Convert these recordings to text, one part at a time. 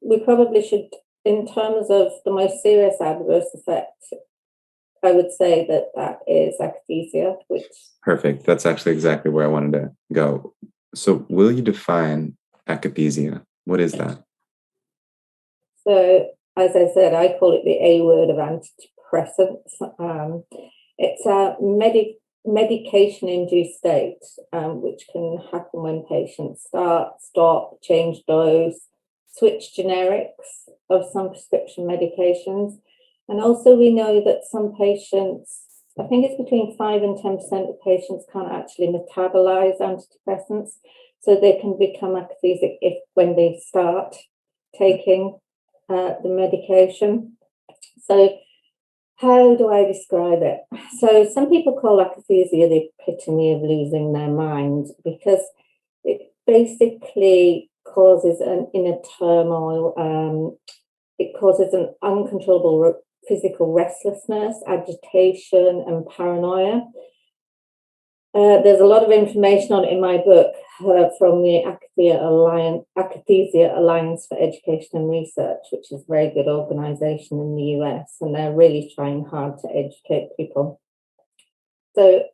we probably should, in terms of the most serious adverse effect, I would say that is akathisia, which... Perfect. That's actually exactly where I wanted to go. So will you define akathisia? What is that? So, as I said, I call it the A word of antidepressants. It's a medication-induced state, which can happen when patients start, stop, change dose, switch generics of some prescription medications. And also we know that some patients, I think it's between 5 and 10% of patients can't actually metabolize antidepressants. So they can become akathisic when they start taking the medication. So how do I describe it? So some people call akathisia the epitome of losing their mind, because it basically causes an inner turmoil. It causes an uncontrollable physical restlessness, agitation, and paranoia. There's a lot of information on it in my book from the Akathisia Alliance for Education and Research, which is a very good organization in the US, and they're really trying hard to educate people. So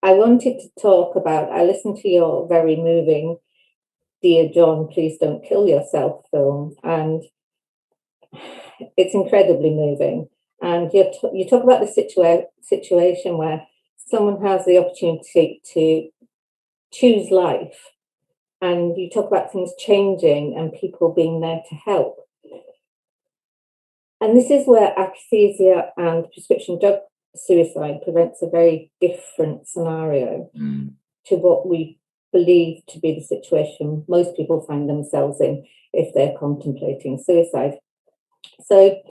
I wanted to talk about, I listened to your very moving Dear John, Please Don't Kill Yourself film, and it's incredibly moving. And you talk about the situation where someone has the opportunity to choose life, and you talk about things changing and people being there to help. And this is where akathisia and prescription drug suicide presents a very different scenario to what we believe to be the situation most people find themselves in if they're contemplating suicide. So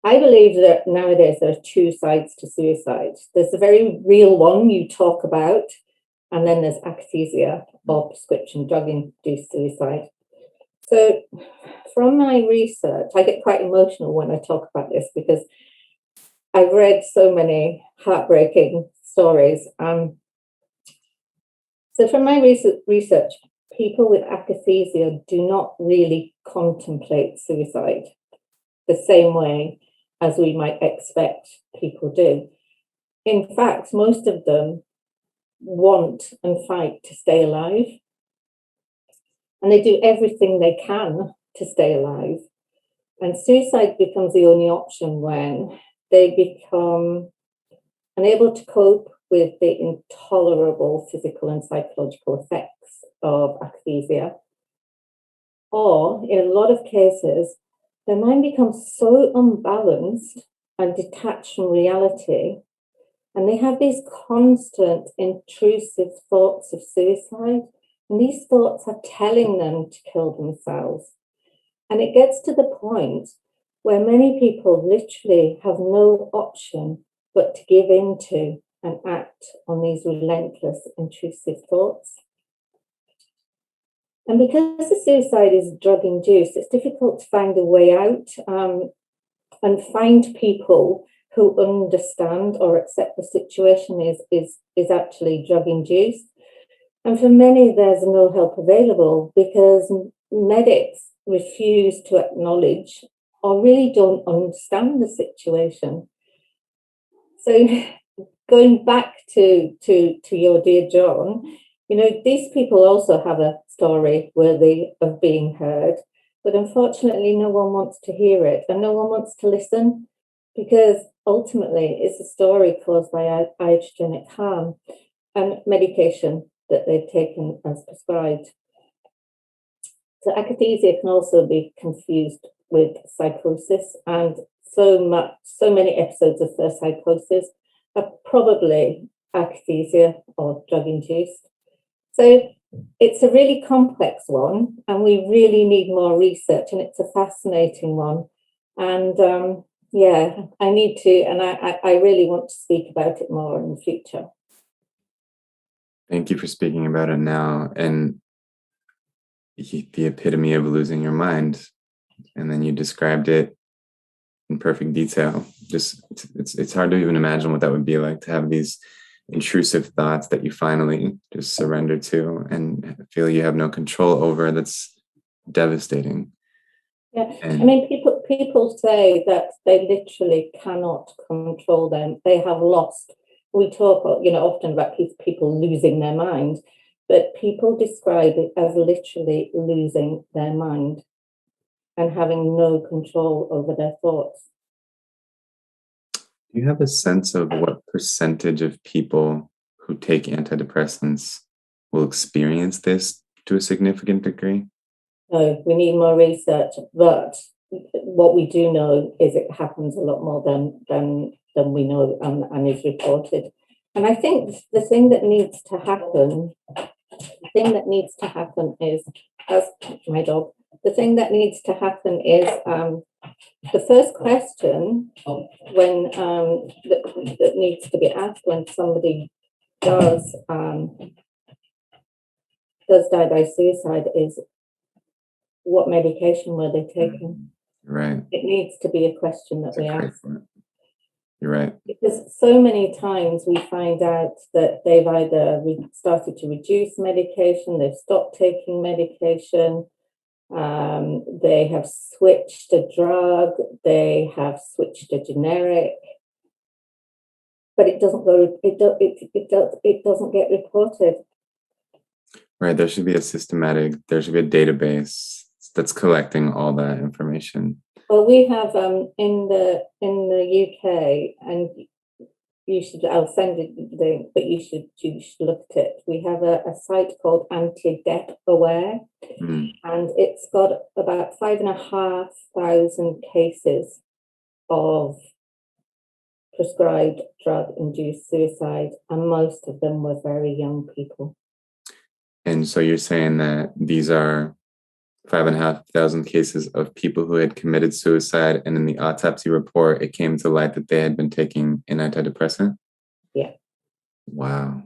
I believe that nowadays there are two sides to suicide. There's the very real one you talk about, and then there's akathisia or prescription drug-induced suicide. So from my research, I get quite emotional when I talk about this because I've read so many heartbreaking stories. So from my research, people with akathisia do not really contemplate suicide the same way as we might expect people do. In fact, most of them want and fight to stay alive, and they do everything they can to stay alive. And suicide becomes the only option when they become unable to cope with the intolerable physical and psychological effects of akathisia, or in a lot of cases, their mind becomes so unbalanced and detached from reality, and they have these constant intrusive thoughts of suicide, and these thoughts are telling them to kill themselves. And it gets to the point where many people literally have no option but to give in to and act on these relentless intrusive thoughts. And because the suicide is drug-induced, it's difficult to find a way out and find people who understand or accept the situation is actually drug-induced. And for many, there's no help available because medics refuse to acknowledge or really don't understand the situation. So going back to your Dear John, you know, these people also have a story worthy of being heard, but unfortunately no one wants to hear it and no one wants to listen, because ultimately it's a story caused by iatrogenic harm and medication that they've taken as prescribed. So akathisia can also be confused with psychosis, and so many episodes of first psychosis are probably akathisia or drug-induced. So it's a really complex one, and we really need more research, and it's a fascinating one. And yeah, I need to, and I really want to speak about it more in the future. Thank you for speaking about it now. And the epitome of losing your mind. And then you described it in perfect detail. Just it's hard to even imagine what that would be like, to have these intrusive thoughts that you finally just surrender to and feel you have no control over. That's devastating. Yeah, I And mean, people say that they literally cannot control them. They have lost. We talk, often about people losing their mind, but people describe it as literally losing their mind and having no control over their thoughts. do you have a sense of what percentage of people who take antidepressants will experience this to a significant degree? So we need more research, but what we do know is it happens a lot more than we know and is reported. And I think the thing that needs to happen is, as my dog, the thing that needs to happen is the first question when that needs to be asked when somebody does die by suicide is, what medication were they taking? Right. It needs to be a question that That's a we great ask. point. You're right. Because so many times we find out that they've either started to reduce medication, they've stopped taking medication, they have switched a drug, they have switched a generic, but it doesn't get reported. Right. There should be a database that's collecting all that information. Well, we have in the UK, and I'll send it the link, but you should look at it. We have a site called Antidepressant, and it's got about 5,500 cases of prescribed drug-induced suicide, and most of them were very young people. And so you're saying that these are 5,500 cases of people who had committed suicide, and in the autopsy report, it came to light that they had been taking an antidepressant? Yeah. Wow.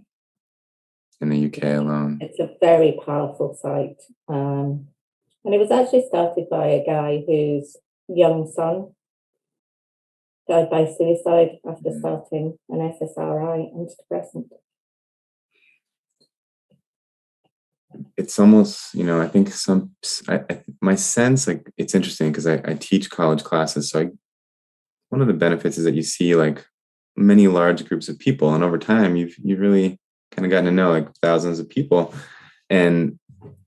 In the UK alone. It's a very powerful site. And it was actually started by a guy whose young son died by suicide after starting an SSRI antidepressant. It's almost, I think my sense, like, it's interesting because I teach college classes. So one of the benefits is that you see like many large groups of people, and over time you've really kind of gotten to know like thousands of people, and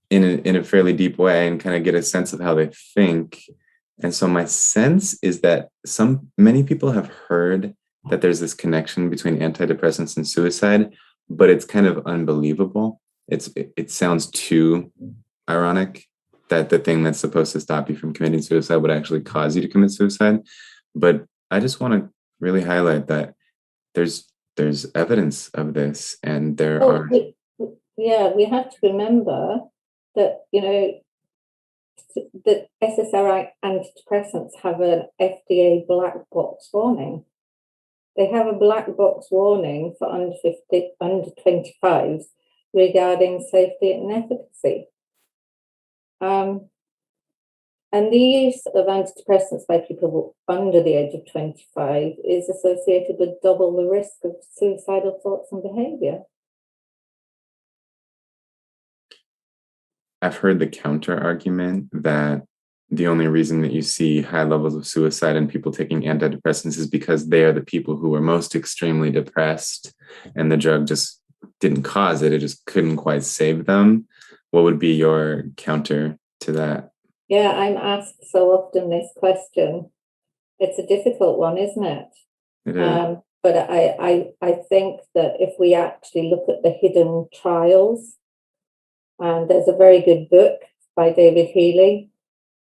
in a fairly deep way, and kind of get a sense of how they think. And so my sense is that many people have heard that there's this connection between antidepressants and suicide, but it's kind of unbelievable. It sounds too ironic that the thing that's supposed to stop you from committing suicide would actually cause you to commit suicide. But I just want to really highlight that there's evidence of this, and there are. We have to remember that that SSRI antidepressants have an FDA black box warning. They have a black box warning for under 25s regarding safety and efficacy. And the use of antidepressants by people under the age of 25 is associated with double the risk of suicidal thoughts and behavior. I've heard the counter argument that the only reason that you see high levels of suicide in people taking antidepressants is because they are the people who are most extremely depressed, and the drug just didn't cause it. It just couldn't quite save them. What would be your counter to that? Yeah, I'm asked so often this question. It's a difficult one, isn't it? It is. But I think that if we actually look at the hidden trials, and there's a very good book by David Healy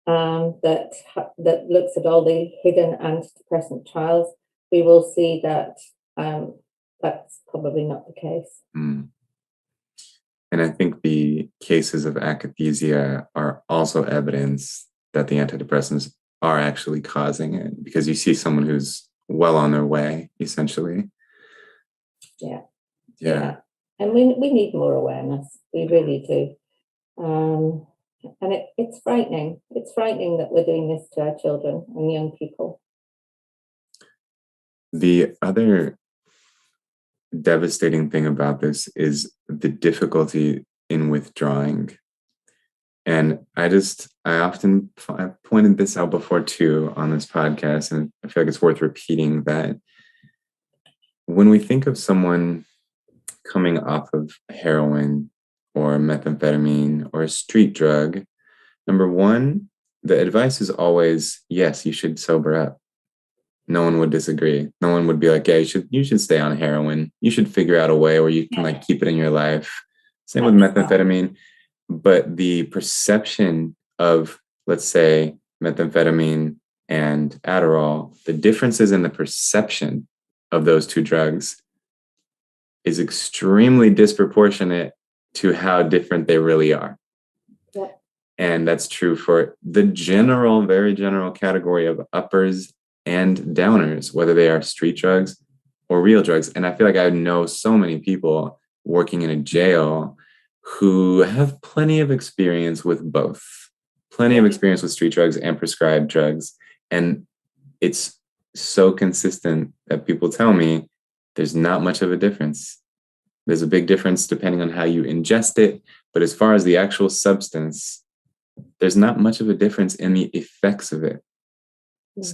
that looks at all the hidden antidepressant trials, we will see that that's probably not the case. And I think the cases of akathisia are also evidence that the antidepressants are actually causing it, because you see someone who's well on their way, essentially. Yeah. And we need more awareness. We really do. And it's frightening. It's frightening that we're doing this to our children and young people. The other devastating thing about this is the difficulty in withdrawing. And I often, I've pointed this out before too on this podcast, and I feel like it's worth repeating, that when we think of someone coming off of heroin or methamphetamine or a street drug, number one, the advice is always, yes, you should sober up. No one would disagree. No one would be like, yeah, you should stay on heroin. You should figure out a way where you can like keep it in your life. Same with methamphetamine. But the perception of, let's say, methamphetamine and Adderall, the differences in the perception of those two drugs is extremely disproportionate to how different they really are. Yeah. And that's true for the general, very general category of uppers and downers, whether they are street drugs or real drugs. And I feel like I know so many people working in a jail who have plenty of experience with both, plenty of experience with street drugs and prescribed drugs. And it's so consistent that people tell me there's not much of a difference. There's a big difference depending on how you ingest it. But as far as the actual substance, there's not much of a difference in the effects of it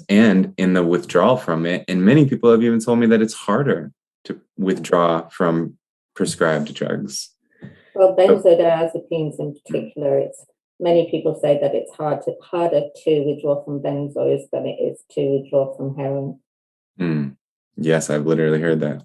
and in the withdrawal from it. And many people have even told me that it's harder to withdraw from prescribed drugs. Well, benzodiazepines in particular, many people say that it's harder to withdraw from benzos than it is to withdraw from heroin. Yes, I've literally heard that.